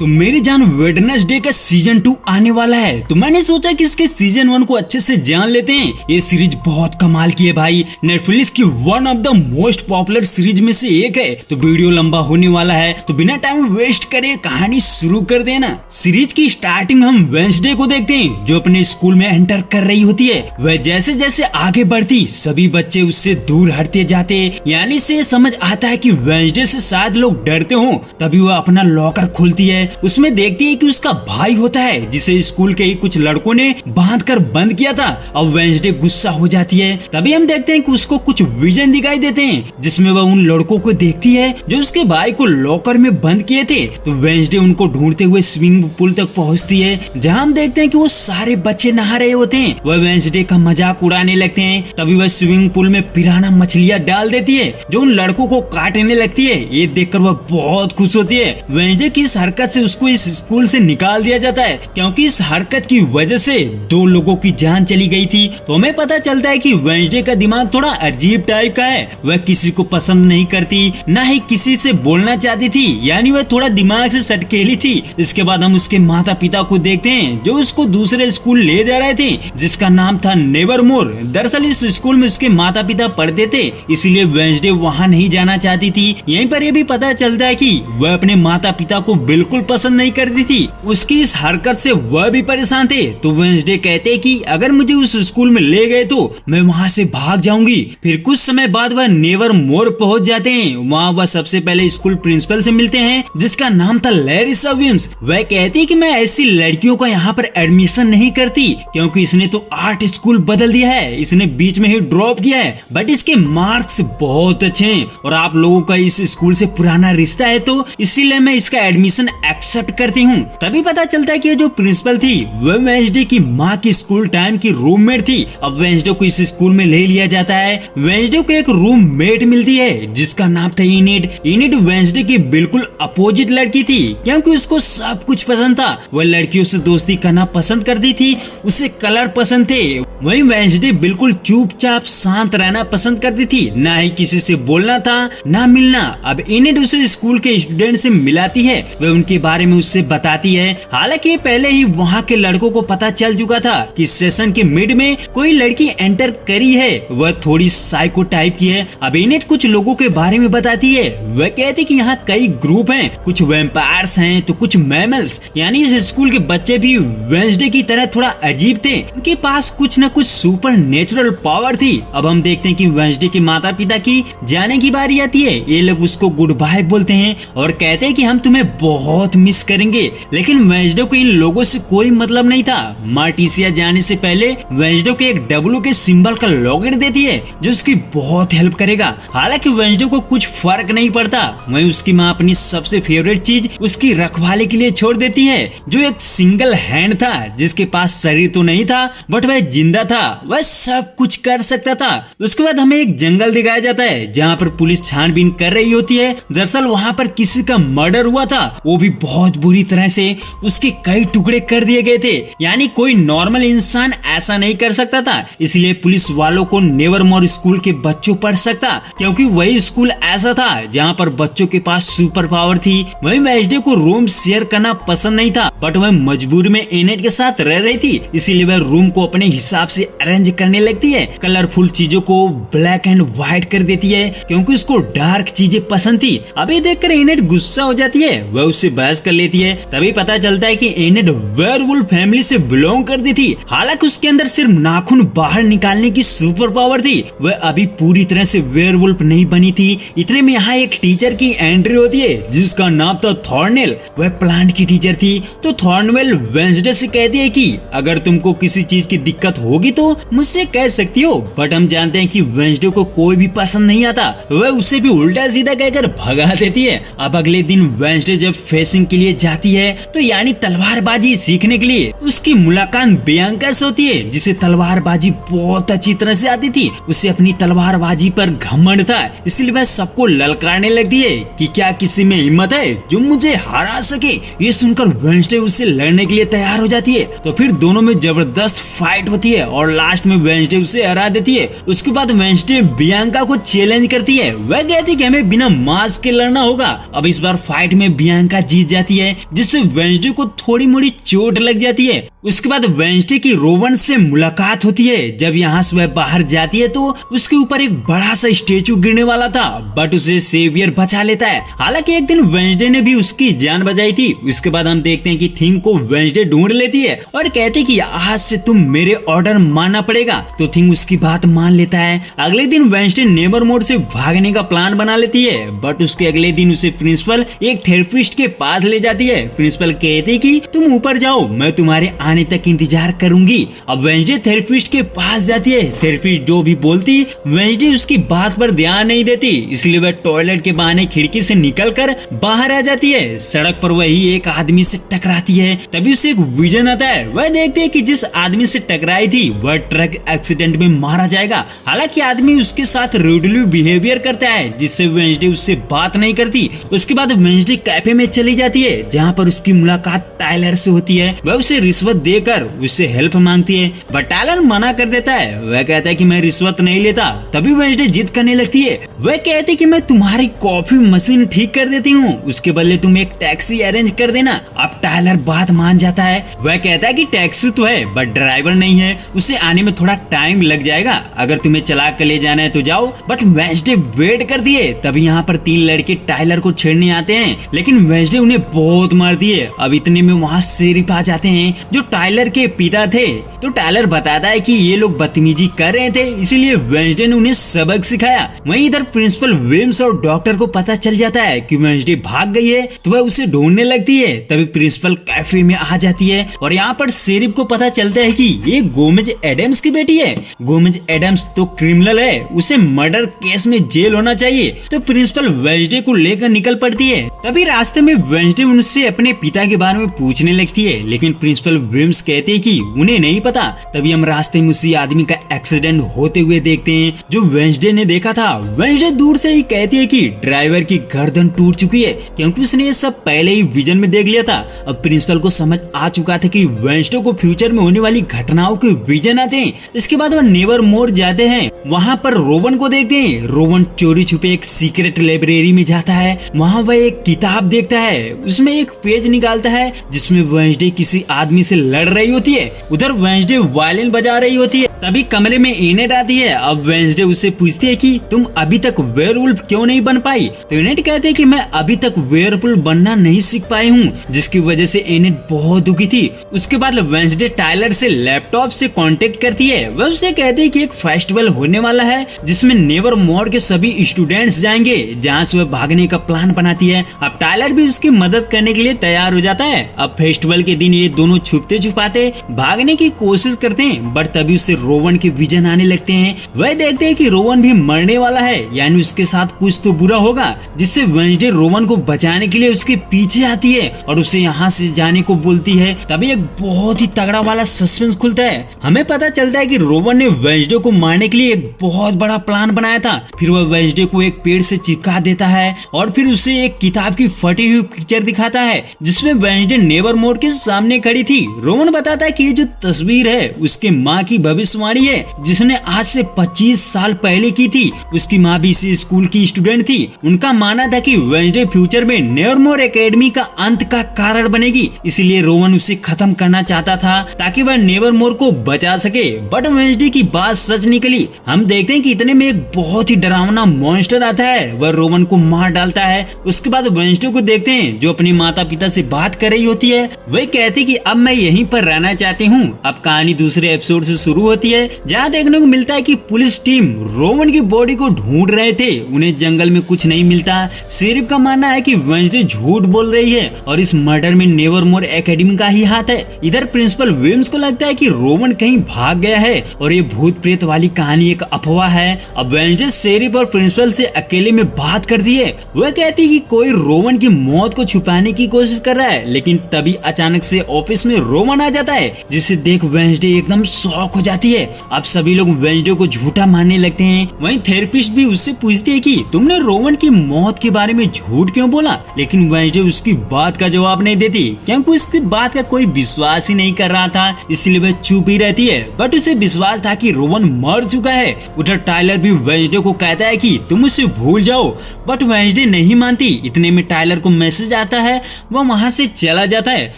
तो मेरी जान वेडनेसडे का सीजन 2 आने वाला है, तो मैंने सोचा कि इसके सीजन 1 को अच्छे से जान लेते हैं। ये सीरीज बहुत कमाल की है भाई, नेटफ्लिक्स की one of the most popular series में से एक है। तो वीडियो लंबा होने वाला है, तो बिना टाइम वेस्ट करे कहानी शुरू कर देना। सीरीज की स्टार्टिंग हम वेडनेसडे को देखते हैं, जो अपने स्कूल में एंटर कर रही होती है। वह जैसे जैसे आगे बढ़ती सभी बच्चे उससे दूर हटते जाते, यानी से समझ आता है कि वेडनेसडे से शायद लोग डरते हो। तभी वह अपना लॉकर खोलती है, उसमें देखती है कि उसका भाई होता है जिसे स्कूल के ही कुछ लड़कों ने बांध कर बंद किया था। अब वेडनेसडे गुस्सा हो जाती है। तभी हम देखते हैं कि उसको कुछ विजन दिखाई देते हैं, जिसमें वह उन लड़कों को देखती है जो उसके भाई को लॉकर में बंद किए थे। तो वेडनेसडे उनको ढूंढते हुए स्विमिंग पूल तक पहुंचती है, जहां हम देखते हैं कि वो सारे बच्चे नहा रहे होते हैं। वह वेडनेसडे का मजाक उड़ाने लगते हैं। तभी वह स्विमिंग पूल में पिराना मछलियां डाल देती है, जो उन लड़कों को काटने लगती है। ये देखकर वह बहुत खुश होती है। वेडनेसडे की इस हरकत से उसको इस स्कूल से निकाल दिया जाता है, क्योंकि इस हरकत की वजह से 2 लोगों की जान चली गई थी। तो हमें पता चलता है कि वेडनेसडे का दिमाग थोड़ा अजीब टाइप का है। वह किसी को पसंद नहीं करती, ना ही किसी से बोलना चाहती थी, यानी वह थोड़ा दिमाग से सटकेली थी। इसके बाद हम उसके माता पिता को देखते हैं, जो उसको दूसरे स्कूल ले जा रहे थे, जिसका नाम था नेवरमोर। दरअसल इस स्कूल में उसके माता पिता पढ़ते थे, इसीलिए वेडनेसडे वहाँ नहीं जाना चाहती थी। यहीं पर यह भी पता चलता है कि वह अपने माता पिता को बिल्कुल पसंद नहीं करती थी। उसकी इस हरकत से वह भी परेशान थे। तो वेडनेसडे कहते हैं कि अगर मुझे उस स्कूल में ले गए तो मैं वहाँ से भाग जाऊंगी। फिर कुछ समय बाद वह नेवरमोर पहुँच जाते हैं। वहाँ वह सबसे पहले स्कूल प्रिंसिपल से मिलते हैं, जिसका नाम था लैरिसा विम्स। वह कहती है कि मैं ऐसी लड़कियों का यहाँ पर एडमिशन नहीं करती, क्योंकि इसने तो आर्ट स्कूल बदल दिया है, इसने बीच में ही ड्रॉप किया है, बट इसके मार्क्स बहुत अच्छे हैं और आप लोगों का इस स्कूल से पुराना रिश्ता है, तो इसीलिए मैं इसका एडमिशन एक्सेप्ट करती हूँ। तभी पता चलता है कि ये जो प्रिंसिपल थी वह वेडनेसडे की माँ की स्कूल टाइम की रूममेट थी। अब वेडनेसडे को इस स्कूल में ले लिया जाता है। वेडनेसडे को एक रूममेट मिलती है, जिसका नाम था इनिड। इनिड वेडनेसडे की बिल्कुल अपोजिट लड़की थी, क्योंकि उसको सब कुछ पसंद था। वह लड़कियों से दोस्ती करना पसंद करती थी, उसे कलर पसंद थे। वही वेडनेसडे बिल्कुल चुपचाप शांत रहना पसंद करती थी, ना ही किसी से बोलना था ना मिलना। अब इनिड उसे स्कूल के स्टूडेंट से मिलाती है, वह उनके बारे में उससे बताती है। हालांकि पहले ही वहाँ के लड़कों को पता चल चुका था कि सेशन के मिड में कोई लड़की एंटर करी है, वह थोड़ी साइको टाइप की है। अब इनिड कुछ लोगों के बारे में बताती है। वह कहती कि यहाँ कई ग्रुप हैं, कुछ वैम्पायर्स हैं तो कुछ मैमल्स, यानी इस स्कूल के बच्चे भी वेडनेसडे की तरह थोड़ा अजीब थे। उनके पास कुछ न कुछ सुपर नेचुरल पावर थी। अब हम देखते हैं कि वेडनेसडे के माता पिता की जाने की बारी आती है। ये लोग उसको गुड बाय बोलते हैं और कहते हैं कि हम तुम्हें बहुत मिस करेंगे, लेकिन वेडनेसडे को इन लोगों से कोई मतलब नहीं था। मार्टिसिया जाने से पहले वेडनेसडे को एक डब्लू के सिंबल का लॉकेट देती है, जो उसकी बहुत हेल्प करेगा। हालांकि वेडनेसडे को कुछ फर्क नहीं पड़ता। वहीं उसकी माँ अपनी सबसे फेवरेट चीज उसकी रखवाले के लिए छोड़ देती है, जो एक सिंगल हैंड था, जिसके पास शरीर तो नहीं था बट वह जिंदा था, वह सब कुछ कर सकता था। उसके बाद हमें एक जंगल दिखाया जाता है, जहाँ पर पुलिस छानबीन कर रही होती है। दरअसल वहाँ पर किसी का मर्डर हुआ था, वो भी बहुत बुरी तरह से, उसके कई टुकड़े कर दिए गए थे, यानी कोई नॉर्मल इंसान ऐसा नहीं कर सकता था। इसलिए पुलिस वालों को नेवरमोर स्कूल के बच्चों पढ़ सकता, क्योंकि वही स्कूल ऐसा था जहाँ पर बच्चों के पास सुपर पावर थी। वही वेडनेसडे को रूम शेयर करना पसंद नहीं था, बट वह मजबूरी में इनिड के साथ रह रही थी, इसीलिए वह रूम को अपने हिसाब से अरेंज करने लगती है। कलरफुल चीजों को ब्लैक एंड व्हाइट कर देती है, क्योंकि उसको डार्क चीजें पसंद थी। अभी देखकर इनिड गुस्सा हो जाती है, वह उससे बहस कर लेती है। तभी पता चलता है कि इनिड वेयरवुल्फ फैमिली से बिलोंग करती थी। हालांकि उसके अंदर सिर्फ नाखून बाहर निकालने की सुपर पावर थी, वह अभी पूरी तरह से वेयरवुल्फ नहीं बनी थी। इतने में यहाँ एक टीचर की एंट्री होती है, जिसका नाम था थॉर्नेल। वह प्लांट की टीचर थी। तो थॉर्नेल वेडनेसडे से कहती है कि अगर तुमको किसी चीज की दिक्कत होगी तो मुझसे कह सकती हो, बट हम जानते हैं कि वेडनेसडे को कोई भी पसंद नहीं आता। वह उसे भी उल्टा सीधा कहकर भगा देती है। अब अगले दिन वेडनेसडे जब फेसिंग के लिए जाती है, तो यानी तलवारबाजी सीखने के लिए, उसकी मुलाकात बियांका से होती है, जिसे तलवारबाजी बहुत अच्छी तरह से आती थी। उसे अपनी तलवारबाजी पर घमंड था, इसलिए वह सबको ललकारने लगती है कि क्या किसी में हिम्मत है जो मुझे हरा सके। ये सुनकर वेडनेसडे वेंसडे उससे लड़ने के लिए तैयार हो जाती है। तो फिर दोनों में जबरदस्त फाइट होती है और लास्ट में वेंसडे उसे हरा देती है। उसके बाद वेंसडे बियांका को चैलेंज करती है। वह कहती है कि हमें बिना मास्क के लड़ना होगा। अब इस बार फाइट में बियांका जीत जाती है, जिससे वेंसडे को थोड़ी मोड़ी चोट लग जाती है। उसके बाद वेंसडे की रोवन से मुलाकात होती है। जब यहाँ से वह बाहर जाती है तो उसके ऊपर एक बड़ा सा स्टेचू गिरने वाला था, बट उसे सेवियर बचा लेता है। हालांकि एक दिन वेंसडे ने भी उसकी जान बचाई थी। उसके बाद हम देखते हैं कि थिंग को वेंसडे ढूंढ लेती है और कहती कि आज से तुम मेरे ऑर्डर मानना पड़ेगा। तो थिंग उसकी बात मान लेता है। अगले दिन वेंसडे नेवरमोर से भागने का प्लान बना लेती है, बट उसके अगले दिन उसे प्रिंसिपल एक थेरेपिस्ट के पास ले जाती है। प्रिंसिपल कहती कि तुम ऊपर जाओ, मैं तुम्हारे आने तक इंतजार करूंगी। अब वेंसडे थेरेपिस्ट के पास जाती है। थेरेपिस्ट जो भी बोलती वेंसडे उसकी बात पर ध्यान नहीं देती, इसलिए वह टॉयलेट के बहाने खिड़की से निकलकर बाहर आ जाती है। सड़क पर वही एक आदमी से टकराती है। तभी उसे एक विजन आता है। वह देखती है कि जिस आदमी से टकराई थी वह ट्रक एक्सीडेंट में मारा जाएगा। हालांकि आदमी उसके साथ रूडली बिहेवियर करता है, जिससे वेंसडे उससे बात नहीं करती। उसके बाद वेंसडे कैफे में चली जाती है, जहाँ पर उसकी मुलाकात टायलर से होती है। वह उसे रिश्वत देकर उससे हेल्प मांगती है, बट टायलर मना कर देता है। वह कहता है कि मैं रिश्वत नहीं लेता। तभी वेंसडे जिद करने लगती है। वह कहती कि मैं तुम्हारी कॉफी मशीन ठीक कर देती हूँ, उसके बदले तुम एक टैक्सी अरेंज कर देना। अब टायलर बात मान जाता है। वह कहता है कि टैक्सी तो है बट ड्राइवर नहीं है, उसे आने में थोड़ा टाइम लग जाएगा। अगर तुम्हें चला कर ले जाना है तो जाओ। बट वेंसडे वेट करती है। तभी यहाँ पर 3 लड़के टायलर को छेड़ने आते हैं, लेकिन वेंसडे उन्हें बहुत मारती है। अब इतने में वहाँ शेरिफ आ जाते हैं, जो टायलर के पिता थे। तो टायलर बताता है कि ये लोग बदतमीजी कर रहे थे, इसीलिए वेंसडे ने उन्हें सबक सिखाया। वहीं इधर प्रिंसिपल विम्स और डॉक्टर को पता चल जाता है कि वेंसडे भाग गई है, तो वह उसे ढूंढने लगती है। तभी प्रिंसिपल कैफे में आ जाती है और यहाँ पर शेरिफ को पता चलता है कि ये गोमेज एडम्स की बेटी है। गोमेज एडम्स तो क्रिमिनल है, उसे मर्डर केस में जेल होना चाहिए। तो प्रिंसिपल वेंसडे को लेकर निकल पड़ती है। तभी रास्ते में वेंसडे उनसे अपने पिता के बारे में पूछने लगती है, लेकिन प्रिंसिपल विम्स कहते हैं कि उन्हें नहीं पता। तभी हम रास्ते में उसी आदमी का एक्सीडेंट होते हुए देखते हैं जो वेंसडे ने देखा था। वेंसडे दूर से ही कहती है कि ड्राइवर की गर्दन टूट चुकी है, क्योंकि उसने ये सब पहले ही विजन में देख लिया था। अब प्रिंसिपल को समझ आ चुका था कि वेंसडे को फ्यूचर में होने वाली घटनाओं के विजन आते हैं। इसके बाद वह नेवरमोर जाते हैं। वहाँ पर रोवन को देखते हैं। रोवन चोरी छुपे एक सीक्रेट लाइब्रेरी में जाता है। वहाँ वह एक किताब देखता है, उसमें एक पेज निकालता है जिसमें वेंसडे किसी आदमी से लड़ रही होती है। उधर वेंसडे वायलिन बजा रही होती है। तभी कमरे में एनेट आती है। अब वेंसडे उससे पूछती है कि तुम अभी तक वेयरवुल्फ क्यों नहीं बन पाई। तो एनेट कहते हैं कि मैं अभी तक वेयरवुल्फ बनना नहीं सीख पाई हूँ, जिसकी वजह से एनेट बहुत दुखी थी। उसके बाद वेंसडे टायलर से लैपटॉप से कांटेक्ट करती है। वह उसे कहती है कि एक फेस्टिवल होने वाला है जिसमें नेवरमोर के सभी स्टूडेंट्स जाएंगे, जहाँ से वह भागने का प्लान बनाती है। अब टायलर भी उसकी मदद करने के लिए तैयार हो जाता है। अब फेस्टिवल के दिन ये दोनों छुपते छुपाते भागने की कोशिश करते हैं, बट तभी उससे रोवन के विजन आने लगते हैं। वह देखते हैं कि रोवन भी मरने वाला है, यानी उसके साथ कुछ तो बुरा होगा, जिससे वेंसडे रोवन को बचाने के लिए उसके पीछे आती है और उसे यहाँ से जाने को बोलती है। तभी एक बहुत ही तगड़ा वाला सस्पेंस खुलता है। हमें पता चलता है कि रोवन ने वेंसडे को मारने के लिए एक बहुत बड़ा प्लान बनाया था। फिर वह वेंसडे को एक पेड़ से चिपका देता है और फिर उसे एक किताब की फटी हुई पिक्चर दिखाता है, जिसमें वेंसडे नेवरमोर के सामने खड़ी थी। रोवन बताता है कि ये जो तस्वीर है उसके माँ की भविष्यवाणी है, जिसने आज से 25 साल पहले की थी। उसकी माँ भी इसी स्कूल की स्टूडेंट थी। उनका मानना था कि वेंसडे फ्यूचर में नेवरमोर एकेडमी का अंत का कारण बनेगी, इसलिए रोवन उसे खत्म करना चाहता था ताकि वह नेवरमोर को बचा सके। बट वेंसडे की बात सच निकली। हम देखते हैं कि इतने में एक बहुत ही डरावना मॉन्स्टर आता है, वह रोवन को मार डालता है। उसके बाद वेंसडे को देखते हैं जो अपने माता पिता से बात कर रही होती है। वह कहती कि अब मैं यहीं पर रहना चाहती हूँ। अब कहानी दूसरे एपिसोड से शुरू होती है, जहाँ देखने को मिलता है कि पुलिस टीम रोवन की बॉडी को ढूंढ रहे थे। उन्हें जंगल में कुछ नहीं मिलता। शेरिफ का मानना है कि वेंसडे झूठ बोल रही है और इस मर्डर में नेवरमोर एकेडमी का ही हाथ है। इधर प्रिंसिपल विम्स को लगता है कि रोवन कहीं भाग गया है और ये भूत प्रेत वाली कहानी एक अफवाह है। अब वेंसडे शेरिफ और प्रिंसिपल से अकेले में बात करती है। वह कहती है कि कोई रोवन की मौत को छुपाने की कोशिश कर रहा है, लेकिन तभी अचानक से ऑफिस में रोवन आ जाता है, जिसे देख वेंसडे एकदम शॉक हो जाती है। अब सभी लोग वेंसडे को झूठा मानने लगते हैं। वहीं थेरेपिस्ट भी उससे पूछती है कि तुमने रोवन की मौत के बारे में झूठ क्यों बोला, लेकिन वेंसडे उसकी बात का जवाब नहीं देती, क्योंकि उसकी बात का कोई विश्वास ही नहीं कर रहा था, इसलिए वह चुप ही रहती है। बट उसे विश्वास था कि रोवन मर चुका है। उधर टाइलर भी वेंसडे को कहता है कि तुम उसे भूल जाओ, बट वेंसडे नहीं मानती। इतने में टाइलर को मैसेज आता है, वह वहाँ से चला जाता है।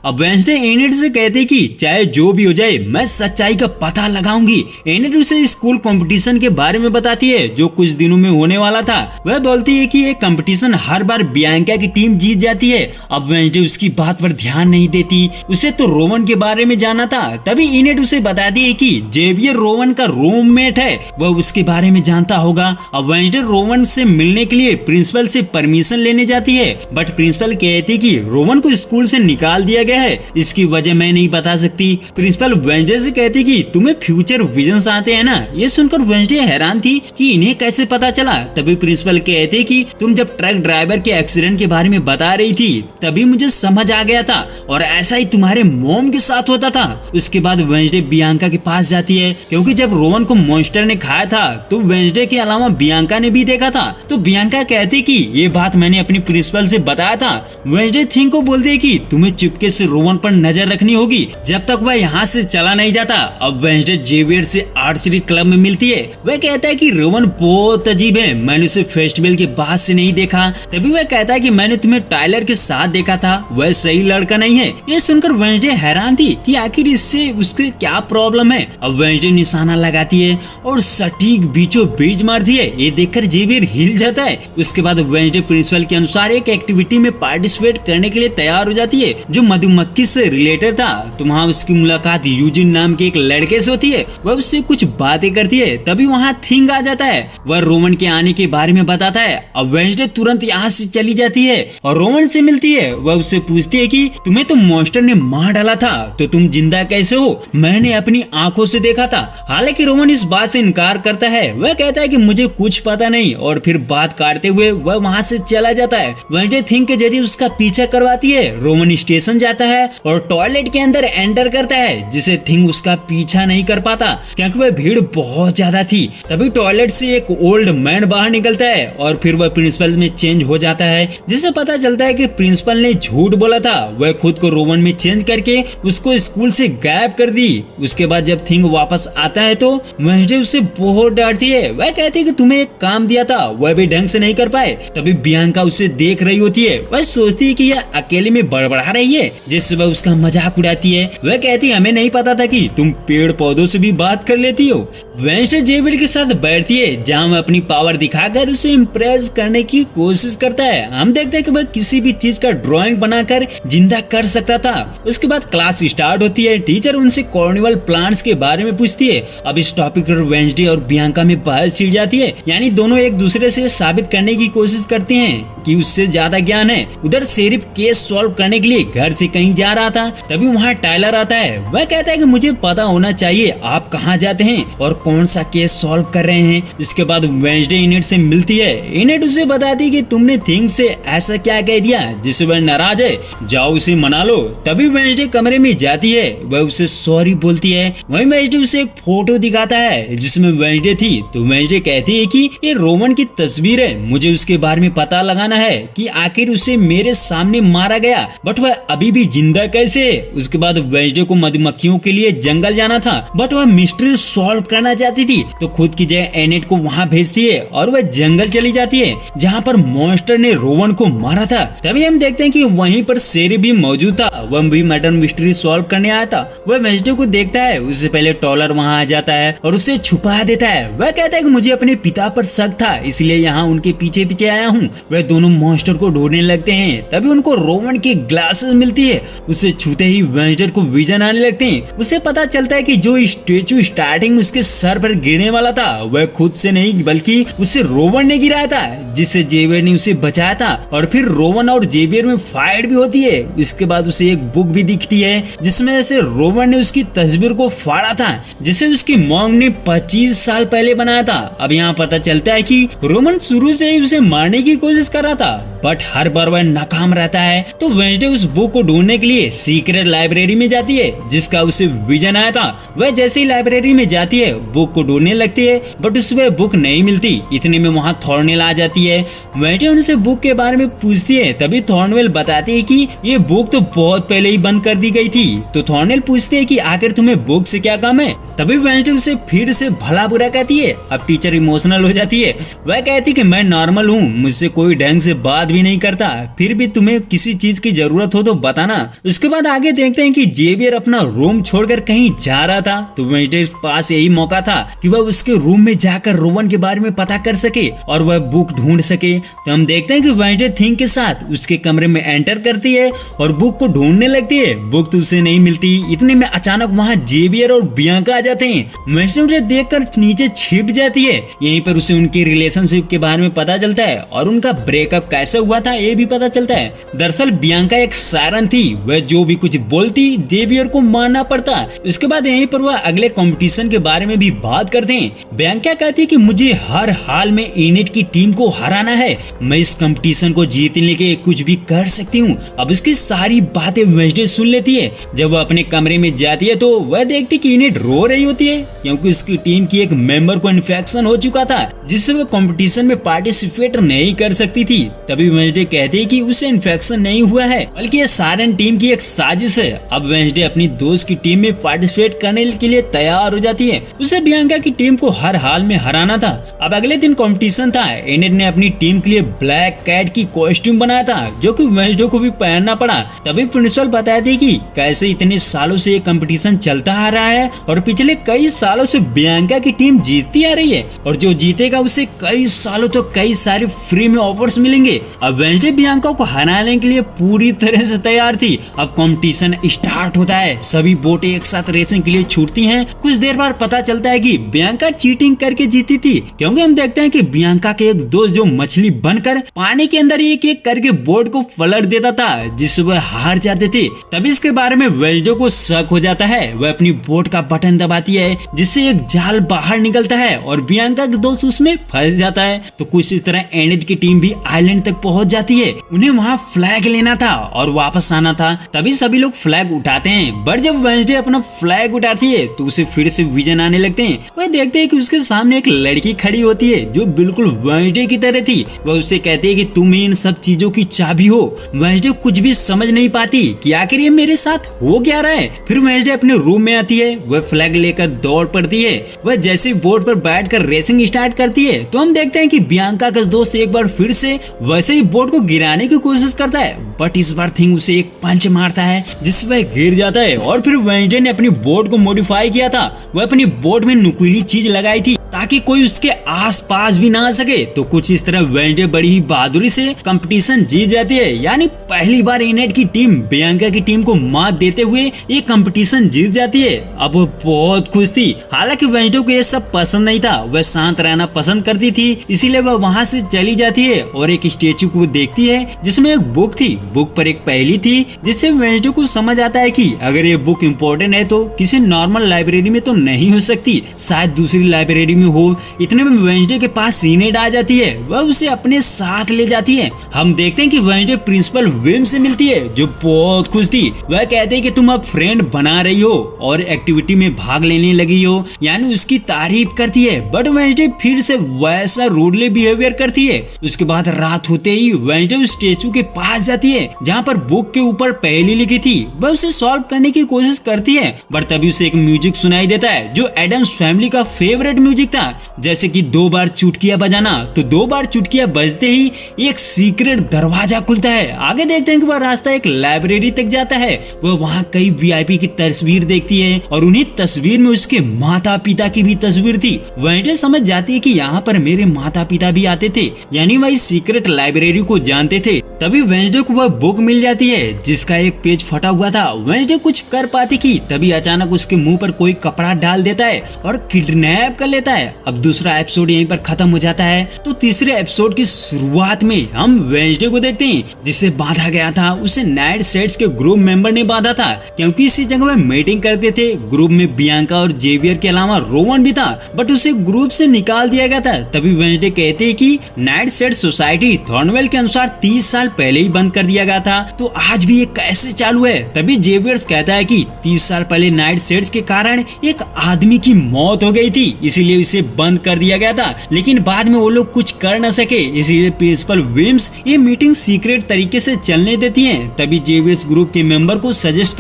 अब वेंसडे एनेट से कहते कि चाहे जो भी हो जाए मैं सच्चाई का पता लगाऊंगी। एनेट उसे स्कूल कंपटीशन के बारे में बताती है जो कुछ दिनों में होने वाला था। वह बोलती है कि ये कंपटीशन हर बार बियांका की टीम जीत जाती है। अब वेंसडे उसकी बात पर ध्यान नहीं देती, उसे तो रोवन के बारे में जाना था। तभी एनेट उसे बताती है कि जेवियर रोवन का रूममेट है, वह उसके बारे में जानता होगा। अब वेंसडे रोवन से मिलने के लिए प्रिंसिपल से परमिशन लेने जाती है, बट प्रिंसिपल कहती कि रोवन को स्कूल से निकाल दिया गया है, इसकी वजह मैं नहीं बता सकती। प्रिंसिपल वेंसडे से कहती कि तुम्हें फ्यूचर विजन्स आते हैं ना। ये सुनकर वेंसडे हैरान थी कि इन्हें कैसे पता चला। तभी प्रिंसिपल कहते कि तुम जब ट्रक ड्राइवर के एक्सीडेंट के बारे में बता रही थी तभी मुझे समझ आ गया था, और ऐसा ही तुम्हारे मॉम के साथ होता था। उसके बाद वेंसडे बियांका के पास जाती है, क्योंकि जब रोवन को मॉन्स्टर ने खाया था तो वेंसडे के अलावा बियांका ने भी देखा था। तो बियांका कहती कि ये बात मैंने अपनी प्रिंसिपल से बताया था। वेंसडे थिंग को बोलती है कि तुम्हें चुपके से रोवन पर नजर रखनी होगी जब तक वह यहाँ से चला नहीं जाता। अब वेंसडे जेवियर से आर्चरी क्लब में मिलती है। वह कहता है कि रोवन बहुत अजीब है, मैंने उसे फेस्टिवल के बाद से नहीं देखा। तभी वह कहता है कि मैंने तुम्हें टाइलर के साथ देखा था, वह सही लड़का नहीं है। ये सुनकर वेंसडे हैरान थी कि आखिर इससे उसके क्या प्रॉब्लम है। अब वेंसडे निशाना लगाती है और सटीक बीचों बीच मारती है। ये देखकर जेवियर हिल जाता है। उसके बाद वेंसडे प्रिंसिपल के अनुसार एक एक्टिविटी में पार्टिसिपेट करने के लिए तैयार हो जाती है जो मधुमक्खी से रिलेटेड था। तो वहाँ उसकी मुलाकात यूजिन नाम के एक लड़के से होती है। वह उससे कुछ बातें करती है। तभी वहाँ थिंग आ जाता है, वह रोवन के आने के बारे में बताता है। अब वेंसडे तुरंत यहाँ से चली जाती है और रोवन से मिलती है। वह उससे पूछती है कि तुम्हें तो मॉन्स्टर ने मार डाला था, तो तुम जिंदा कैसे हो? मैंने अपनी आंखों से देखा था। हालांकि रोवन इस बात से इनकार करता है। वह कहता है कि मुझे कुछ पता नहीं, और फिर बात काटते हुए वह वहाँ से चला जाता है। वेंसडे थिंग के जरिए उसका पीछा करवाती है। रोवन स्टेशन जाता है और टॉयलेट के अंदर एंटर करता है, जिसे थिंग उसका पीछा नहीं कर पाता क्योंकि वह भीड़ बहुत ज्यादा थी। तभी टॉयलेट से एक ओल्ड मैन बाहर निकलता है और फिर वह प्रिंसिपल में चेंज हो जाता है, जिसे पता चलता है कि प्रिंसिपल ने झूठ बोला था। वह खुद को रोवन में चेंज करके उसको स्कूल से गायब कर दी। उसके बाद जब थिंग वापस आता है तो वेंसडे उसे बहुत डांटती है। वह कहती है कि तुम्हें एक काम दिया था, वह भी ढंग से नहीं कर पाए। तभी बियांका उसे देख रही होती है। वह सोचती है कि यह अकेले में बड़बड़ा रही है, जिससे वह उसका मजाक उड़ाती है। वह कहती है हमें नहीं पता था कि तुम पेड़ पौधों से भी बात कर लेती हो। वेंसडे जेवियर के साथ बैठती है, जहाँ वह अपनी पावर दिखाकर उसे इम्प्रेस करने की कोशिश करता है। हम देखते हैं कि वह किसी भी चीज का ड्राइंग बनाकर जिंदा कर सकता था। उसके बाद क्लास स्टार्ट होती है। टीचर उनसे कार्निवल प्लांट्स के बारे में पूछती है। अब इस टॉपिक पर वेंसडे और बियांका में बहस छिड़ जाती है, यानी दोनों एक दूसरे से साबित करने की कोशिश करते हैं कि उससे ज्यादा ज्ञान है। उधर शेरिफ केस सॉल्व करने के लिए घर से कहीं जा रहा था। तभी वहाँ टाइलर आता है। वह कहता है कि मुझे पता होना चाहिए आप कहाँ जाते हैं और कौन सा केस सॉल्व कर रहे हैं। इसके बाद वेंसडे इनेट से मिलती है। इनेट उसे बताती है कि तुमने थिंग से ऐसा क्या कह दिया जिससे वह नाराज है, जाओ उसे मना लो। तभी वेंसडे कमरे में जाती है। वह उसे सॉरी बोलती है। वहीं वेंसडे उसे एक फोटो दिखाता है जिसमें वेंसडे थी। तो वेंसडे कहती है कि ये रोवन की तस्वीर है, मुझे उसके बारे में पता लगाना है कि आखिर उसे मेरे सामने मारा गया, बट वह अभी भी जिंदा कैसे है। उसके बाद वेंसडे को मधुमक्खियों के लिए जंगल जाना था, बट वह मिस्ट्री सॉल्व करना चाहती थी। तो खुद की जगह एनेट को वहाँ भेजती है और वह जंगल चली जाती है जहाँ पर मॉन्स्टर ने रोवन को मारा था। तभी हम देखते हैं कि वहीं पर शेरिफ भी मौजूद था। वह भी मर्डर मिस्ट्री सॉल्व करने आया था। वह वेंसडे को देखता है। उससे पहले टॉलर वहाँ आ जाता है और उसे छुपा देता है। वह कहता है कि मुझे अपने पिता पर शक था, इसलिए यहाँ उनके पीछे पीछे आया हूँ। वह दोनों मॉन्स्टर को ढूंढने लगते हैं। तभी उनको रोवन की ग्लासेस मिलती है। उसे छूते ही वेंसडे को विजन आने लगते हैं। उसे पता चलता है कि जो स्टेचू स्टार्टिंग उसके सर पर गिरने वाला था वह खुद से नहीं बल्कि उसे रोवन ने गिराया था, जिससे जेवियर ने उसे बचाया था। और फिर रोवन और जेवियर में फाइट भी होती है। इसके बाद उसे एक बुक भी दिखती है जिसमें से रोवन ने उसकी तस्वीर को फाड़ा था, जिसे उसकी मॉम ने 25 साल पहले बनाया था। अब यहाँ पता चलता है कि रोवन शुरू से ही उसे मारने की कोशिश कर रहा था, बट हर बार वह नाकाम रहता है। तो वेंसडे उस बुक को ढूंढने के लिए सीक्रेट लाइब्रेरी में जाती है जिसका उसे विजन आया था। वह जैसे ही लाइब्रेरी में जाती है बुक को ढूंढने लगती है, बट उसमें बुक नहीं मिलती। इतने में वहाँ थॉर्नेल आ जाती है। वेंसडे उनसे बुक के बारे में पूछती है। तभी थॉर्नेल बताती है कि ये ये बुक तो बहुत पहले ही बंद कर दी गई थी। तो थॉर्नेल पूछते हैं कि आखिर तुम्हें बुक से क्या काम है। तभी वेंसडे उसे फिर से भला बुरा कहती है। अब टीचर इमोशनल हो जाती है। वह कहती कि मैं नॉर्मल हूँ, मुझसे कोई ढंग से बात भी नहीं करता, फिर भी तुम्हें किसी चीज की जरूरत हो तो बताना। उसके बाद आगे देखते हैं कि जेवियर अपना रूम छोड़कर कहीं जा रहा था। तो वेंसडे के पास यही मौका था कि वह उसके रूम में जाकर रोवन के बारे में पता कर सके और वह बुक ढूंढ सके। तो हम देखते हैं कि वेंसडे थिंग के साथ उसके कमरे में एंटर करती है और बुक को ढूंढने लगती है। बुक तो उसे नहीं मिलती। इतने में अचानक वहाँ जेवियर और बियांका आ जाते हैं। वेंसडे उसे देखकर नीचे छिप जाती है। यहीं पर उसे उनकी रिलेशनशिप के बारे में पता चलता है और उनका ब्रेकअप कैसे हुआ था ये भी पता चलता है। दरअसल बियांका एक सायरन थी, वह जो भी कुछ बोलती जेवियर को मानना पड़ता। उसके बाद यहीं पर वह अगले कंपटीशन के बारे में भी बात करते हैं। बियांका कहती है कि मुझे हर हाल में इनिट की टीम को हराना है, मैं इस कंपटीशन को जीतने के कुछ भी कर सकती हूँ। अब इसकी सारी बातें वेंसडे सुन लेती है। जब वह अपने कमरे में जाती है तो वह देखती कि इनिट रो रही होती है क्योंकि उसकी टीम की एक मेंबर को इन्फेक्शन हो चुका था, जिससे वह कंपटीशन में पार्टिसिपेट नहीं कर सकती थी। तभी वेंसडे कहती है कि उसे इन्फेक्शन नहीं हुआ है बल्कि ये सायरन टीम की एक साजिश है। अब वेंसडे अपनी दोस्त की टीम में पार्टिसिपेट करने के लिए तैयार हो जाती है। उसे बियांका की टीम को हर हाल में हराना था। अब अगले दिन कंपटीशन था। इनिट ने अपनी टीम के लिए ब्लैक कैट की कॉस्ट्यूम बनाया था जो कि वेंसडे को भी पहनना पड़ा। तभी प्रिंसिपल बताती कि कैसे इतने सालों से ये कंपटीशन चलता आ रहा है और पिछले कई सालों से बियांका की टीम जीतती आ रही है और जो जीतेगा उसे कई सालों तो कई सारे फ्री में ऑफर्स मिलेंगे। अब वेंसडे बियांका को हराने के लिए पूरी तरह से तैयार थी। अब कंपटीशन स्टार्ट होता है। सभी बोटें एक साथ रेसिंग के लिए छूटती हैं। कुछ देर बाद पता चलता है कि बियांका चीटिंग करके जीती थी, क्योंकि हम देखते हैं कि बियांका के एक दोस्त जो मछली बनकर पानी के अंदर एक एक करके बोट को पलट देता था, जिससे वह हार जाते थे। तभी इसके बारे में वेंसडे को शक हो जाता है। वह अपनी बोट का बटन दबाती है जिससे एक जाल बाहर निकलता है और बियांका का दोस्त उसमें फंस जाता है। तो कुछ इस तरह एनिट की टीम भी आइलैंड तक पहुंच जाती है। उन्हें वहाँ फ्लैग लेना था और वापस आना था। तभी सभी लोग फ्लैग उठाते हैं, बट जब वेंसडे अपना फ्लैग उठाती है तो उसे फिर से विजन आने लगते हैं। वह देखते हैं कि उसके सामने एक लड़की खड़ी होती है जो बिल्कुल वेंसडे की तरह थी। वह उससे कहती है कि तुम इन सब चीजों की चाबी हो। वेंसडे कुछ भी समझ नहीं पाती कि आखिर ये मेरे साथ हो क्या रहा है। फिर वेंसडे अपने रूम में आती है। वह फ्लैग लेकर दौड़ पड़ती है। वह जैसे बोर्ड पर बैठकर रेसिंग स्टार्ट करती है तो हम देखते हैं कि बियांका का दोस्त एक बार फिर से वैसे ही बोर्ड को गिराने की कोशिश करता है, बट इस बार थिंग उसे एक पंच मारता है जिससे वह गिर जाता है। और फिर वेंसडे ने अपनी बोर्ड को मॉडिफाई किया था। वह अपनी बोर्ड में नुकीली चीज लगाई थी ताकि कोई उसके आसपास भी ना आ सके। तो कुछ इस तरह वेंसडे बड़ी ही बहादुरी से कंपटीशन जीत जाती है। यानी पहली बार इनिट की टीम बियांका की टीम को मात देते हुए ये कंपटीशन जीत जाती है। अब वो बहुत खुश थी। हालांकि वेंसडे को ये सब पसंद नहीं था। वह शांत रहना पसंद करती थी, इसीलिए वह वहाँ से चली जाती है और एक स्टेचू को देखती है जिसमें एक बुक थी। बुक पर एक पहेली थी जिससे वेंसडे को समझ आता है कि अगर ये बुक इम्पोर्टेंट है तो किसी नॉर्मल लाइब्रेरी में तो नहीं हो सकती, शायद दूसरी लाइब्रेरी में हो। इतने में वेंसडे के पास इनिट आ जाती है। वह उसे अपने साथ ले जाती है। हम देखते हैं कि वेंसडे प्रिंसिपल विम से मिलती है जो बहुत खुश थी। वह कहते हैं कि तुम अब फ्रेंड बना रही हो और एक्टिविटी में भाग लेने लगी हो, यानी उसकी तारीफ करती है। बट वेंसडे फिर से वैसा रूडली बिहेवियर करती है। उसके बाद रात होते ही वेंसडे उस स्टेचू के पास जाती है जहाँ पर बुक के ऊपर पहेली लिखी थी। वह उसे सॉल्व करने की कोशिश करती है, बट तभी उसे एक म्यूजिक सुनाई देता है जो एडम्स फैमिली का फेवरेट म्यूजिक था। जैसे कि 2 बार चुटकियां बजाना, तो 2 बार चुटकियां बजते ही एक सीक्रेट दरवाजा खुलता है। आगे देखते हैं कि वह रास्ता एक लाइब्रेरी तक जाता है। वह वहाँ कई वीआईपी की तस्वीर देखती है और उन्हीं तस्वीर में उसके माता पिता की भी तस्वीर थी। वेंसडे समझ जाती है कि यहाँ पर मेरे माता पिता भी आते थे, यानी वह इस सीक्रेट लाइब्रेरी को जानते थे। तभी वेंसडे को वह बुक मिल जाती है जिसका एक पेज फटा हुआ था। वेंसडे कुछ कर पाती थी, तभी अचानक उसके मुंह पर कोई कपड़ा डाल देता है और किडनैप कर लेता है। अब दूसरा एपिसोड यहीं पर खत्म हो जाता है। तो तीसरे एपिसोड की शुरुआत में हम वेंसडे को देखते हैं जिसे बांधा गया था। उसे नाइट सेट्स के ग्रुप मेंबर ने बांधा था क्योंकि इसी जगह में मीटिंग करते थे। ग्रुप में बियांका और जेवियर के अलावा रोवन भी था, बट उसे ग्रुप से निकाल दिया गया था। तभी वेंसडे कहते हैं कि नाइट सेट सोसाइटी थॉर्नवेल के अनुसार 30 साल पहले ही बंद कर दिया गया था, तो आज भी ये कैसे चालू है। तभी जेवियर्स कहता है कि 30 साल पहले नाइट सेट्स के कारण एक आदमी की मौत हो गई थी, इसीलिए इसे बंद कर दिया गया था, लेकिन बाद में वो लोग कुछ कर न सके, इसीलिए प्रिंसिपल विम्स ये मीटिंग सीक्रेट तरीके से चलने देती है। तभी जेवियर्स ग्रुप के मेंबर को सजेस्ट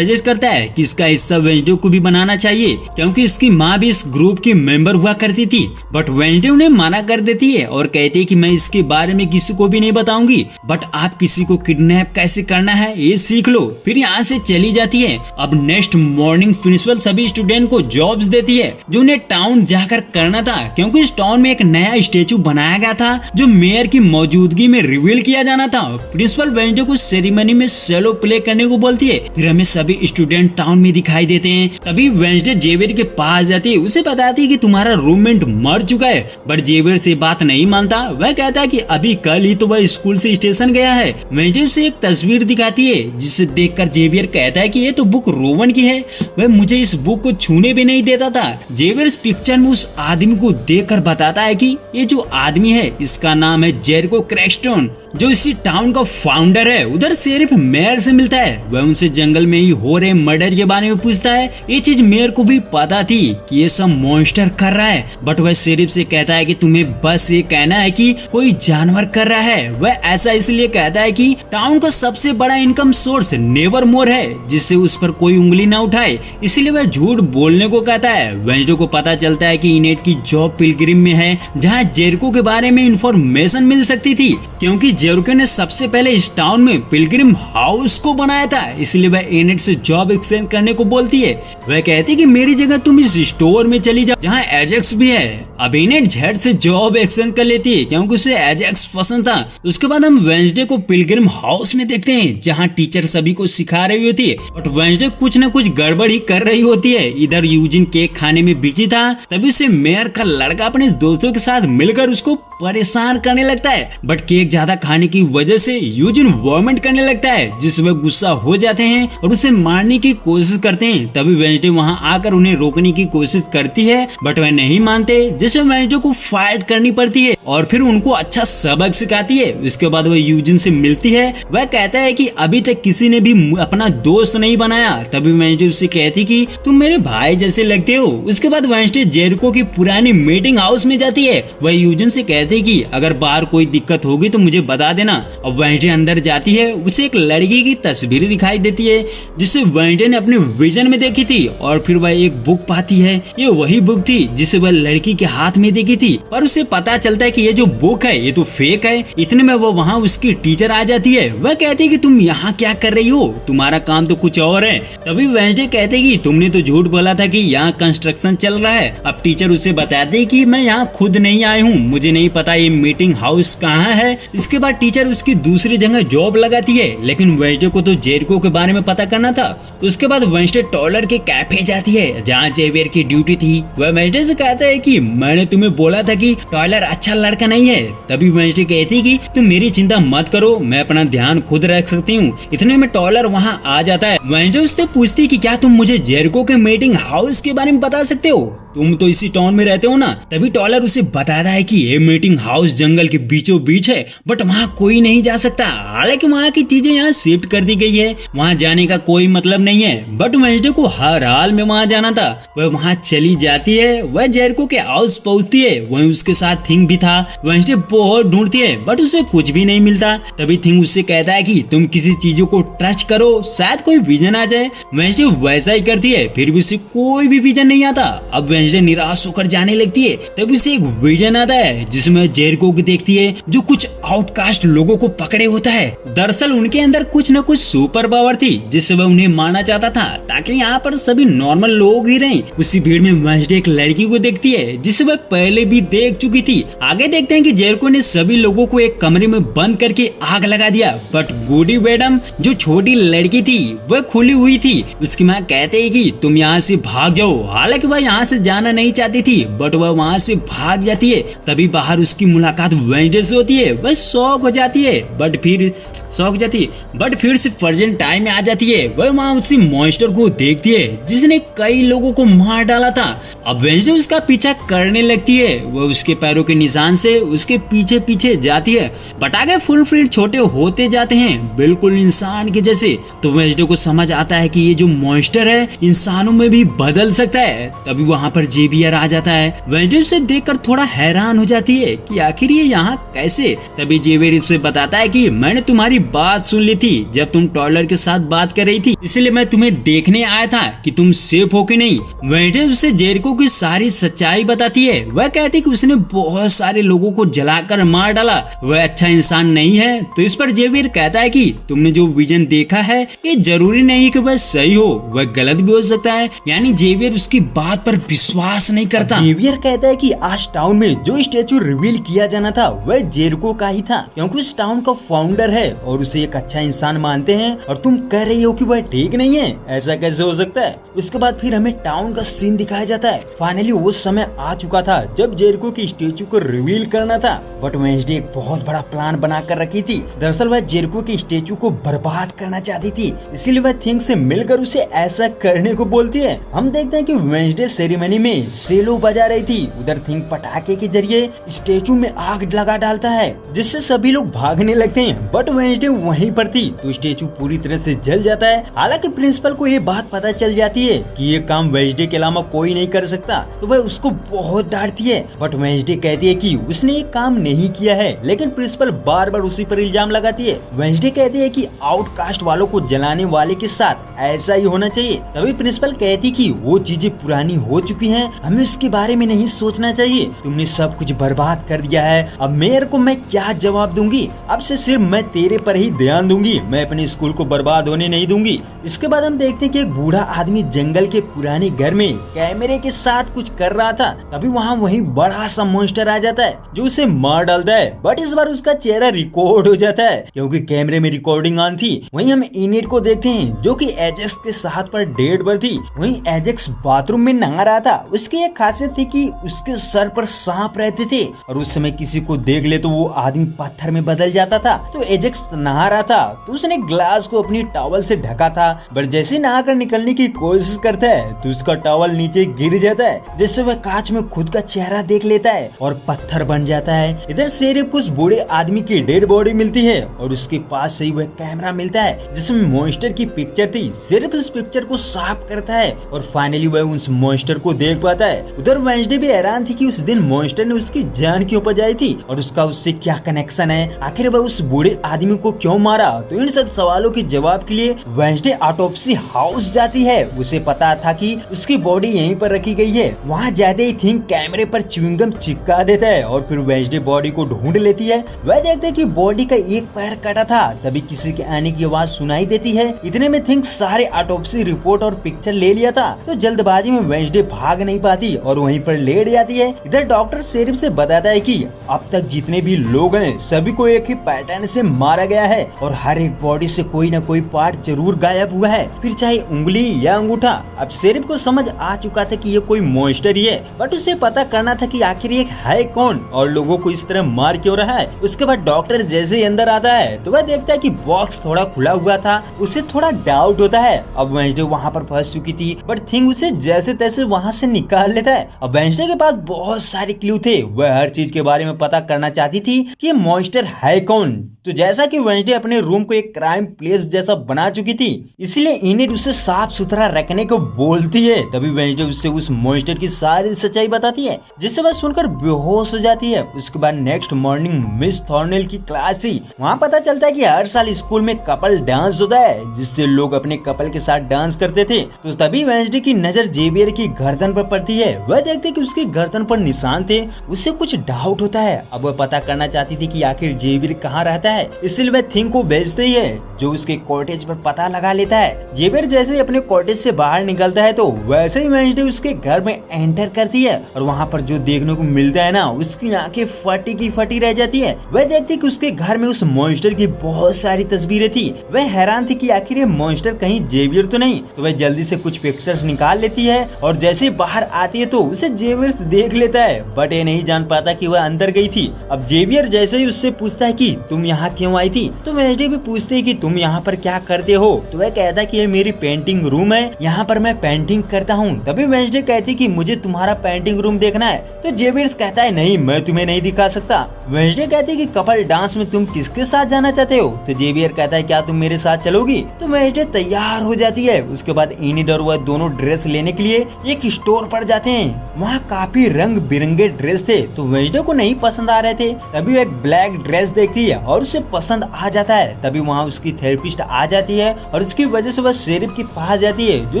करता है कि इसका हिस्सा वेंसडे को भी बनाना चाहिए, क्योंकि इसकी माँ भी इस ग्रुप की मेंबर हुआ करती थी। बट वेंसडे उन्हें मना कर देती है और कहती है कि मैं इसके बारे में किसी को भी नहीं बताऊंगी, बट आप किसी को किडनैप कैसे करना है ये सीख लो। फिर यहाँ से चली जाती है। अब नेक्स्ट मॉर्निंग प्रिंसिपल सभी स्टूडेंट को जॉब्स देती है जो उन्हें टाउन जाकर करना था, क्योंकि इस टाउन में एक नया स्टेचू बनाया गया था जो मेयर की मौजूदगी में रिवील किया जाना था। प्रिंसिपल वेंसडे को सेरेमनी में सेलो प्ले करने को बोलती है। फिर हमें सभी स्टूडेंट टाउन में दिखाई देते हैं। तभी वेंसडे जेवियर के पास जाती है, उसे बताती है कि तुम्हारा रूममेट मर चुका है, बट जेवियर से बात नहीं मानता। वह कहता है कि अभी कल ही तो वह स्कूल से स्टेशन गया है। वेंसडे उसे एक तस्वीर दिखाती है जिसे देखकर जेवियर कहता है कि ये तो बुक रोवन की है, वह मुझे इस बुक को छूने भी नहीं देता था। जेवियर इस पिक्चर में उस आदमी को देखकर बताता है कि ये जो आदमी है इसका नाम है जेरिको क्रैक्सटन, जो इसी टाउन का फाउंडर है। उधर शेरिफ मेयर से मिलता है, वह उनसे जंगल में ही हो रहे मर्डर के बारे में पूछता है। ये चीज मेयर को भी पता थी कि ये सब मॉन्स्टर कर रहा है, बट वह शेरिफ से कहता है कि तुम्हें बस ये कहना है कि कोई जानवर कर रहा है। वह ऐसा इसलिए कहता है कि टाउन का सबसे बड़ा इनकम सोर्स नेवरमोर है, जिससे उस पर कोई उंगली ना उठाए, इसलिए वह झूठ बोलने को कहता है। वेंसडे को पता चलता है कि इनेट की जॉब पिलग्रिम में है, जहाँ जेरिको के बारे में इंफॉर्मेशन मिल सकती थी, क्योंकि जेरिको ने सबसे पहले इस टाउन में पिलग्रिम हाउस को बनाया था, इसलिए वह इनेट से जॉब एक्सचेंज करने को बोलती है। वह कहती है कि मेरी जगह तुम इस स्टोर में चली जाओ जहाँ एजेक्स भी है। अब इनेट झट से जॉब एक्सचेंज कर लेती है क्योंकि उसे एजेक्स पसंद था। उसके बाद हम वेंसडे को पिलग्रिम हाउस में देखते हैं जहाँ टीचर सभी को सिखा रही होती है, बट वेंसडे कुछ न कुछ गड़बड़ ही कर रही होती है। इधर यूजिन केक खाने में बिजी था, तभी उसे मेयर का लड़का अपने दोस्तों के साथ मिलकर उसको परेशान करने लगता है, बट केक ज्यादा खाने की वजह से यूजिन वॉमिट करने लगता है, जिससे वह गुस्सा हो जाते हैं और उसे मारने की कोशिश करते हैं। तभी वेंसडे वहां आकर उन्हें रोकने की कोशिश करती है, बट वह नहीं मानते, जिससे वेंसडे को फाइट करनी पड़ती है और फिर उनको अच्छा सबक सिखाती है। उसके बाद वह यूजिन से मिलती है। वह कहता है कि अभी तक किसी ने भी अपना दोस्त नहीं बनाया। तभी वेंसडे उससे कहती कि तुम मेरे भाई जैसे लगते हो। उसके बाद वेंसडे जेरिको की पुरानी मीटिंग हाउस में जाती है। वह यूजिन से कहती कि अगर बाहर कोई दिक्कत होगी तो मुझे बता देना। अब वेंसडे अंदर जाती है, उसे एक लड़की की तस्वीर दिखाई देती है जिसे वेंसडे ने अपने विजन में देखी थी, और फिर वह एक बुक पाती है। ये वही बुक थी जिसे वह लड़की के हाथ में देखी थी, पर उसे पता चलता है कि ये जो बुक है ये तो फेक है। इतने में वो वहाँ उसकी टीचर आ जाती है। वह कहती है कि तुम यहाँ क्या कर रही हो, तुम्हारा काम तो कुछ और है। तभी वेंसडे कहते कि तुमने तो झूठ बोला था कि यहाँ कंस्ट्रक्शन चल रहा है। अब टीचर उसे बताती कि मैं यहाँ खुद नहीं आई हूँ, मुझे नहीं पता ये मीटिंग हाउस कहाँ है। इसके बाद टीचर उसकी दूसरी जगह जॉब लगाती है, लेकिन वेंसडे को तो जेरिको के बारे में पता करना था। उसके बाद वेंसडे टॉयलर के कैफे जाती है जहाँ जेवियर की ड्यूटी थी। वह वेंसडे से कहता है कि मैंने तुम्हें बोला था कि टॉयलर अच्छा लड़का नहीं है। तभी वेंसडे कहती कि तुम मेरी चिंता मत करो, मैं अपना ध्यान खुद रख सकती हूँ। इतने में टॉयलर वहाँ आ जाता है। वेंसडे उससे पूछती कि क्या तुम मुझे जेरिको के मीटिंग हाउस के बारे में बता सकते हो, तुम तो इसी टाउन में रहते हो ना। तभी टॉयलर उसे बताता है कि ये मीटिंग हाउस जंगल के बीचों बीच है, बट वहाँ कोई नहीं जा सकता। हालांकि वहाँ की चीजें यहाँ शिफ्ट कर दी गई है, वहाँ जाने का कोई मतलब नहीं है, बट वेंसडे को हर हाल में वहाँ जाना था। वह वहाँ चली जाती है। वह जेरिको के हाउस पहुँचती है, वहीं उसके साथ थिंग भी था। वेंसडे बहुत ढूंढती है, बट उसे कुछ भी नहीं मिलता। तभी थिंग उससे कहता है कि तुम किसी चीजों को टच करो, शायद कोई विजन आ जाए। वेंसडे वैसा ही करती है, फिर भी उसे कोई भी विजन नहीं आता। अब वेंसडे निराश होकर जाने लगती है। तब उसे एक विजन आता है जिसमें जेरिको को देखती है जो कुछ आउटकास्ट लोगों को पकड़े होता है। दरअसल उनके अंदर कुछ न कुछ सुपर पावर थी जिससे वह उन्हें मारना चाहता था, ताकि यहाँ पर सभी नॉर्मल लोग ही रहें। उसी भीड़ में वेंसडे एक लड़की को देखती है जिसे वह पहले भी देख चुकी थी। आगे देखते हैं कि जेरिको ने सभी लोगों को एक कमरे में बंद करके आग लगा दिया, बट गुडी वेडम जो छोटी लड़की थी वह खुली हुई थी। उसकी माँ कहते है कि तुम यहाँ से भाग जाओ। हालांकि वह यहाँ से जाना नहीं चाहती थी, बट वह वहाँ से भाग जाती है। तभी बाहर उसकी मुलाकात वेंसडे से होती है। वह शॉक हो जाती है, बट फिर शौक जाती है, बट फिर से प्रेजेंट टाइम में आ जाती है। वह वहाँ उसी मॉन्स्टर को देखती है जिसने कई लोगों को मार डाला था। अब वेंसडे उसका पीछा करने लगती है। वह उसके पैरों के निशान से उसके पीछे पीछे जाती है। पटाखे फुल फ्रीड छोटे होते जाते हैं, बिल्कुल इंसान के जैसे। तो वेंसडे को समझ आता है कि ये जो मॉन्स्टर है इंसानों में भी बदल सकता है। तभी वहाँ पर जेवियर आ जाता है। वेंसडे उसे देखकर थोड़ा हैरान हो जाती है कि आखिर ये यहाँ कैसे। तभी जेवियर उसे बताता है कि मैंने तुम्हारी बात सुन ली थी जब तुम टॉयलर के साथ बात कर रही थी, इसलिए मैं तुम्हें देखने आया था कि तुम सेफ हो कि नहीं। वेंसडे उसे जेरिको की सारी सच्चाई बताती है। वह कहती कि उसने बहुत सारे लोगों को जलाकर मार डाला, वह अच्छा इंसान नहीं है। तो इस पर जेवियर कहता है कि तुमने जो विजन देखा है ये जरूरी नहीं कि वह सही हो, वह गलत भी हो सकता है। यानी जेवियर उसकी बात पर विश्वास नहीं करता। जेवियर कहता है कि आज टाउन में जो स्टेचू रिवील किया जाना था वह जेरिको का ही था, क्योंकि उस टाउन का फाउंडर है और उसे एक अच्छा इंसान मानते हैं, और तुम कह रही हो कि वह ठीक नहीं है, ऐसा कैसे हो सकता है। उसके बाद फिर हमें टाउन का सीन दिखाया जाता है। फाइनली वो समय आ चुका था जब जेरिको की स्टेचू को रिवील करना था, बट वेंसडे एक बहुत बड़ा प्लान बना कर रखी थी। दरअसल वह जेरिको की स्टेचू को बर्बाद करना चाहती थी, इसीलिए वह थिंक से मिलकर उसे ऐसा करने को बोलती है। हम देखते हैं कि वेंसडे सेरेमनी में सेलो बजा रही थी, उधर थिंक पटाखे के जरिए स्टेचू में आग लगा डालता है, जिससे सभी लोग भागने लगते हैं, बट वेंसडे वहीं पर थी तो स्टेचू पूरी तरह से जल जाता है। हालांकि प्रिंसिपल को ये बात पता चल जाती है कि ये काम वेंसडे के अलावा कोई नहीं कर सकता, तो वह उसको बहुत डांटती है, बट वेंसडे कहती है कि उसने ये काम नहीं किया है। लेकिन प्रिंसिपल बार बार उसी पर इल्जाम लगाती है। वेंसडे कहती है कि आउटकास्ट वालों को जलाने वाले के साथ ऐसा ही होना चाहिए। तभी प्रिंसिपल कहती कि वो चीजें पुरानी हो चुकी हैं, हमें उसके बारे में नहीं सोचना चाहिए, तुमने सब कुछ बर्बाद कर दिया है, अब मेयर को मैं क्या जवाब दूंगी, अब से सिर्फ मैं तेरे पर ही ध्यान दूंगी, मैं अपने स्कूल को बर्बाद होने नहीं दूंगी। इसके बाद हम देखते हैं कि एक बूढ़ा आदमी जंगल के पुराने घर में कैमरे के साथ कुछ कर रहा था। तभी वहाँ वही बड़ा सा मॉन्स्टर आ जाता है जो उसे मार डालता है, बट इस बार उसका चेहरा रिकॉर्ड हो जाता है क्योंकि कैमरे में रिकॉर्डिंग ऑन थी। वहीं हम इनेट को देखते हैं जो कि एजेक्स के साथ पर डेट पर थी। वहीं एजेक्स बाथरूम में नहा रहा था। उसकी एक खासियत थी कि उसके सर पर सांप रहते थे और उस समय किसी को देख ले तो वो आदमी पत्थर में बदल जाता था। तो एजेक्स नहा रहा था तो उसने ग्लास को अपनी टॉवल से ढका था, बट जैसे नहाकर निकलने की कोशिश करता है तो उसका टॉवल नीचे गिर जाता है, जिससे वह कांच में खुद का चेहरा देख लेता है और पत्थर बन जाता है। इधर शेरिफ को उस बूढ़े आदमी की डेड बॉडी मिलती है और उसके पास से ही वह कैमरा मिलता है जिसमें मॉन्स्टर की पिक्चर थी। शेरिफ इस पिक्चर को साफ करता है और फाइनली वह उस मॉन्स्टर को देख पाता है। उधर वेंसडे भी हैरान थी कि उस दिन मॉन्स्टर ने उसकी जान क्यों बचाई थी और उसका उससे क्या कनेक्शन है, आखिर वह उस बूढ़े आदमी को क्यों मारा। तो इन सब सवालों के जवाब के लिए वेंसडे ऑटोप्सी हाउस जाती है। उसे पता था कि उसकी बॉडी यहीं पर रखी गई है। वहाँ जाते ही थिंक कैमरे पर च्युइंगम चिपका देता है और फिर वेंसडे बॉडी को ढूंढ लेती है। वह देखते कि बॉडी का एक पैर कटा था। तभी किसी के आने की आवाज सुनाई देती है। इतने में थिंक सारे ऑटोप्सी रिपोर्ट और पिक्चर ले लिया था, तो जल्दबाजी में वेंसडे भाग नहीं पाती और वहीं पर लेट जाती है। इधर डॉक्टर शेरिफ से बताता है कि अब तक जितने भी लोग हैं सभी को एक ही पैटर्न से मारा गया है और हर एक बॉडी से कोई न कोई पार्ट जरूर गायब हुआ है, फिर चाहे उंगली या अंगूठा। अब शेरिफ को समझ आ चुका था कि ये कोई मॉन्स्टर ही है, बट उसे पता करना था कि आखिर ये है कौन और लोगों को इस तरह मार क्यों रहा है। उसके बाद डॉक्टर जैसे ही अंदर आता है तो वह देखता है कि बॉक्स थोड़ा खुला हुआ था। उसे थोड़ा डाउट होता है। अब वेंसडे वहाँ पर फंस चुकी थी, बट थिंग उसे जैसे तैसे वहाँ से निकाल लेता है। अब वेंसडे के पास बहुत सारे क्लू थे। वह हर चीज के बारे में पता करना चाहती थी कि ये मॉन्स्टर है कौन। तो जैसा कि वेंसडे अपने रूम को एक क्राइम प्लेस जैसा बना चुकी थी, इसलिए इनेट उसे साफ सुथरा रखने को बोलती है। तभी वेंसडे उससे उस मॉन्स्टर की सारी सच्चाई बताती है, जिससे वह सुनकर बेहोश हो जाती है। उसके बाद नेक्स्ट मॉर्निंग मिस थॉर्नेल की क्लास थी। वहाँ पता चलता है कि हर साल स्कूल में कपल डांस होता है, जिससे लोग अपने कपल के साथ डांस करते थे। तो तभी वेंसडे की नजर जेवियर की गर्दन पर पड़ती है। वह देखते कि उसकी गर्दन पर निशान थे। उसे कुछ डाउट होता है। अब वह पता करना चाहती थी कि आखिर जेवियर कहाँ रहता है, इसलिए वह थिंग को भेजती है जो उसके कॉटेज पर पता लगा लेता है। जेवियर जैसे ही अपने कॉटेज से बाहर निकलता है तो वैसे ही वेंसडे उसके घर में एंटर करती है और वहाँ पर जो देखने को मिलता है ना, उसकी आंखें फटी की फटी रह जाती है। वह देखती कि उसके घर में उस मॉन्स्टर की बहुत सारी तस्वीरें थी। वह हैरान थी कि आखिर ये मॉन्स्टर कहीं जेवियर तो नहीं। तो वह जल्दी से कुछ पिक्चर्स निकाल लेती है और जैसे बाहर आती है तो उसे जेवियर देख लेता है, बट ये नहीं जान पाता कि वह अंदर गई थी। अब जेवियर जैसे ही उससे पूछता है कि तुम यहाँ क्यों आई थी, थी। तो वेंसडे भी पूछती है कि तुम यहाँ पर क्या करते हो। तो वह कहता है कि ये मेरी पेंटिंग रूम है, यहाँ पर मैं पेंटिंग करता हूँ। तभी वेंसडे कहती है कि मुझे तुम्हारा पेंटिंग रूम देखना है। तो जेवियर कहता है नहीं, मैं तुम्हें नहीं दिखा सकता। वेंसडे कहती है कि कपल डांस में तुम किसके साथ जाना चाहते हो। तो जेवियर कहता है क्या तुम मेरे साथ चलोगी। तो वेंसडे तैयार हो जाती है। उसके बाद एनिड और वह दोनों ड्रेस लेने के लिए एक स्टोर पर जाते हैं। वहाँ काफी रंग बिरंगे ड्रेस थे। तो वेंसडे को नहीं पसंद आ रहे थे। तभी वो एक ब्लैक ड्रेस देखती है और उसे पसंद आ जाता है। तभी वहाँ उसकी थेरेपिस्ट आ जाती है और उसकी वजह से वह शेरिफ के पास जाती है, जो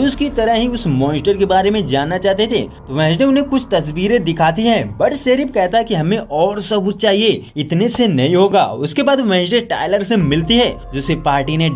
उसकी तरह ही उस मॉन्स्टर के बारे में जानना चाहते थे। तो वेंसडे उन्हें कुछ तस्वीरें दिखाती है, बट शेरिफ कहता है कि हमें और सबूत चाहिए, इतने से नहीं होगा। उसके बाद वेंसडे टायलर से मिलती है, जो उसे पार्टी में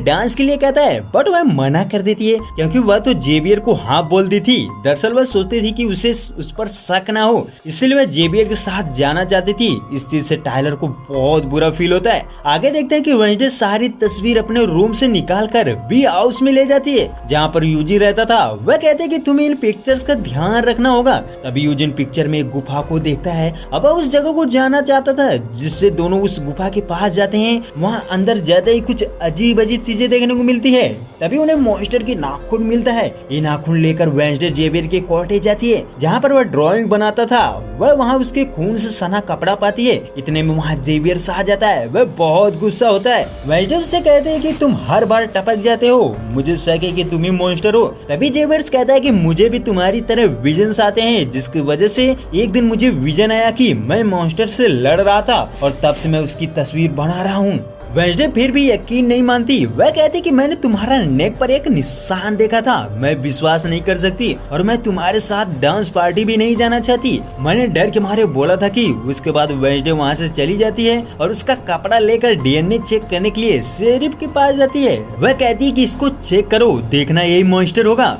डांस के लिए कहता है, बट वह मना कर देती है क्योंकि वह तो जेवियर को हाँ बोल दी थी। दरअसल वह सोचती थी कि उसे उस पर शक ना हो, इसलिए वह जेवियर के साथ जाना चाहती थी। इस चीज से टायलर को बहुत बुरा फील होता है। आगे देखते हैं कि वेंसडे सारी तस्वीर अपने रूम से निकाल कर बी हाउस में ले जाती है, जहाँ पर यूजी रहता था। वह कहते हैं कि तुम्हें इन पिक्चर्स का ध्यान रखना होगा। तभी यूजिन पिक्चर में एक गुफा को देखता है। अब वह उस जगह को जाना चाहता था, जिससे दोनों उस गुफा के पास जाते हैं। वहाँ अंदर जाते ही कुछ अजीब अजीब चीजें देखने को मिलती है। तभी उन्हें मॉन्स्टर की नाखून मिलता है। ये नाखून लेकर वेंसडे जेवियर के कॉटेज जाती है, जहाँ पर वह ड्राइंग बनाता था। वह वहाँ उसके खून से सना कपड़ा पाती है। इतने में वहाँ जेवियर आ जाता है। वह बहुत गुस्सा होता है। वेंसडे उससे कहते हैं कि तुम हर बार टपक जाते हो, मुझे शक है कि तुम ही मॉन्स्टर हो। तभी जेवियर कहता है कि मुझे भी तुम्हारी तरह विजन्स आते हैं, जिसकी वजह से एक दिन मुझे विजन आया कि मैं मॉन्स्टर से लड़ रहा था और तब से मैं उसकी तस्वीर बना रहा हूँ। वेंसडे फिर भी यकीन नहीं मानती। वह कहती कि मैंने तुम्हारा नेक पर एक निशान देखा था, मैं विश्वास नहीं कर सकती और मैं तुम्हारे साथ डांस पार्टी भी नहीं जाना चाहती। मैंने डर के मारे बोला था कि। उसके बाद वेंसडे वहाँ से चली जाती है और उसका कपड़ा लेकर डीएनए चेक करने के लिए शेरिफ के पास जाती है। वह कहती है कि इसको चेक करो, देखना यही मॉन्स्टर होगा।